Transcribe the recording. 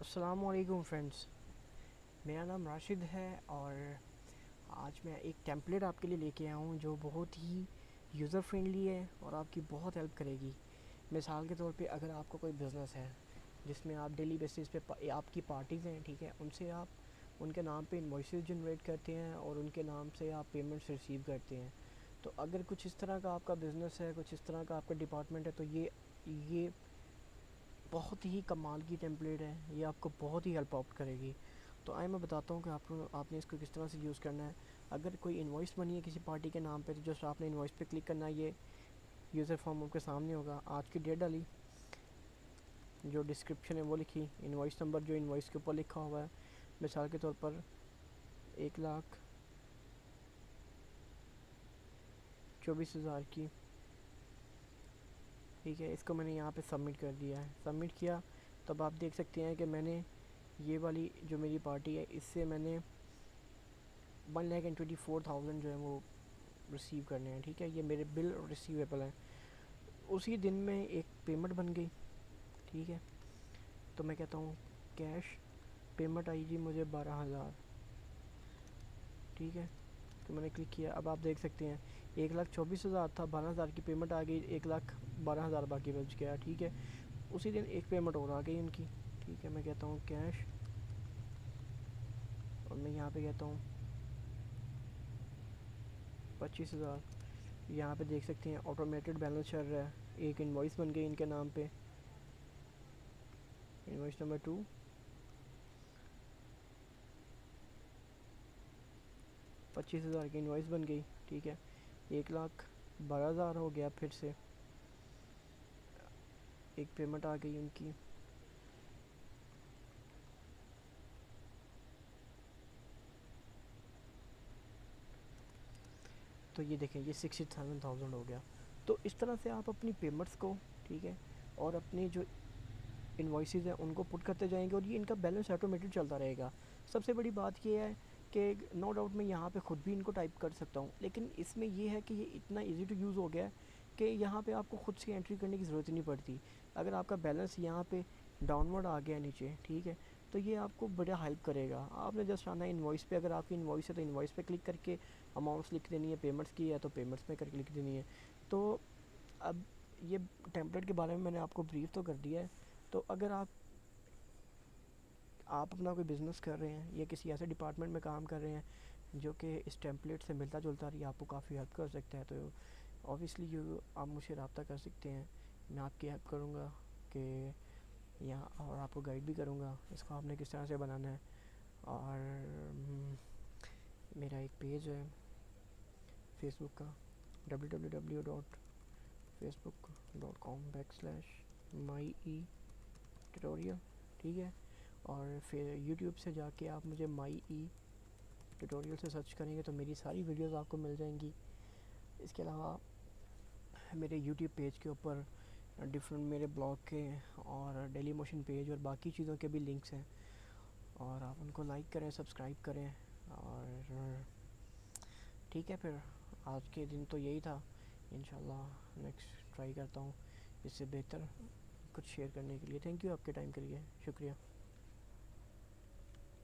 अस्सलामुअलैकुम फ्रेंड्स। मेरा नाम राशिद है और आज मैं एक टेम्पलेट आपके लिए लेके आया हूँ जो बहुत ही यूज़र फ्रेंडली है और आपकी बहुत हेल्प करेगी। मिसाल के तौर पे अगर आपका कोई बिज़नेस है जिसमें आप डेली बेसिस पे आपकी पार्टीज़ हैं, ठीक है, उनसे आप उनके नाम पे इनवॉइसेस जनरेट करते हैं और उनके नाम से आप पेमेंट्स रिसीव करते हैं। तो अगर कुछ इस तरह का आपका बिज़नेस है, कुछ इस तरह का आपका डिपार्टमेंट है, तो ये बहुत ही कमाल की टेम्पलेट है। ये आपको बहुत ही हेल्प आउट करेगी। तो आइए मैं बताता हूँ कि आपने इसको किस तरह से यूज़ करना है। अगर कोई इनवॉइस बनी है किसी पार्टी के नाम पे, तो जस्ट आपने इनवॉइस पे क्लिक करना है। ये यूज़र फॉर्म आपके सामने होगा। आज की डेट डाली, जो डिस्क्रिप्शन है वो लिखी, इनवॉइस नंबर जो इनवॉइस के ऊपर लिखा हुआ है, मिसाल के तौर पर 1,24,000 की, ठीक है। इसको मैंने यहाँ पे सबमिट कर दिया है। सबमिट किया तब आप देख सकते हैं कि मैंने ये वाली जो मेरी पार्टी है इससे मैंने 1,24,000 जो है वो रिसीव करने हैं, ठीक है। ये मेरे बिल रिसीवेबल हैं। उसी दिन में एक पेमेंट बन गई, ठीक है। तो मैं कहता हूँ कैश पेमेंट आई जी मुझे 12,000, ठीक है। तो मैंने क्लिक किया। अब आप देख सकते हैं 1,24,000 था, 12,000 की पेमेंट आ गई, 1,12,000 बाकी बच गया, ठीक है। उसी दिन एक पेमेंट और आ गई उनकी, ठीक है। मैं कहता हूँ कैश और मैं यहाँ पे कहता हूँ 25,000। यहाँ पे देख सकते हैं ऑटोमेटेड बैलेंस चल रहा है। एक इनवॉइस बन गई इनके नाम पे, इनवॉइस नंबर 2, 25,000 की इनवॉइस बन गई, ठीक है। 1,12,000 हो गया। फिर से एक पेमेंट आ गई उनकी, तो ये देखें ये 67,000 हो गया। तो इस तरह से आप अपनी पेमेंट्स को, ठीक है, और अपनी जो इन्वॉइसेस हैं उनको पुट करते जाएंगे और ये इनका बैलेंस ऑटोमेटेड चलता रहेगा। सबसे बड़ी बात ये है कि नो डाउट मैं यहाँ पे ख़ुद भी इनको टाइप कर सकता हूँ, लेकिन इसमें ये है कि ये इतना इजी टू यूज़ हो गया है कि यहाँ पे आपको ख़ुद से एंट्री करने की ज़रूरत ही नहीं पड़ती। अगर आपका बैलेंस यहाँ पे डाउनवर्ड आ गया नीचे, ठीक है, तो ये आपको बड़ा हेल्प करेगा। आपने जस्ट आना है इन्वॉइस पे, अगर आपकी इन्वॉइस है तो इन्वॉइस पे क्लिक करके अमाउंट्स लिख देनी है, पेमेंट्स की है तो पेमेंट्स में करके लिख देनी है। तो अब ये टेम्पलेट के बारे में मैंने आपको ब्रीफ तो कर दिया है। तो अगर आप अपना कोई बिज़नेस कर रहे हैं या किसी ऐसे डिपार्टमेंट में काम कर रहे हैं जो कि इस टेम्पलेट से मिलता जुलता रही, आपको काफ़ी हेल्प कर सकता है, तो ऑब्वियसली यू आप मुझसे रब्ता कर सकते हैं। मैं आपकी हेल्प करूँगा कि यहाँ, और आपको गाइड भी करूँगा इसको आपने किस तरह से बनाना है। और मेरा एक पेज है फेसबुक का, www.facebook.com/myE-tutorial, ठीक है। और फिर यूट्यूब से जाके आप मुझे माई ई ट्यूटोरियल से सर्च करेंगे तो मेरी सारी वीडियोस आपको मिल जाएंगी। इसके अलावा मेरे यूट्यूब पेज के ऊपर डिफरेंट मेरे ब्लॉग के और डेली मोशन पेज और बाकी चीज़ों के भी लिंक्स हैं, और आप उनको लाइक करें, सब्सक्राइब करें। और ठीक है, फिर आज के दिन तो यही था। इंशाल्लाह नेक्स्ट ट्राई करता हूँ इससे बेहतर कुछ शेयर करने के लिए। थैंक यू आपके टाइम के लिए, शुक्रिया।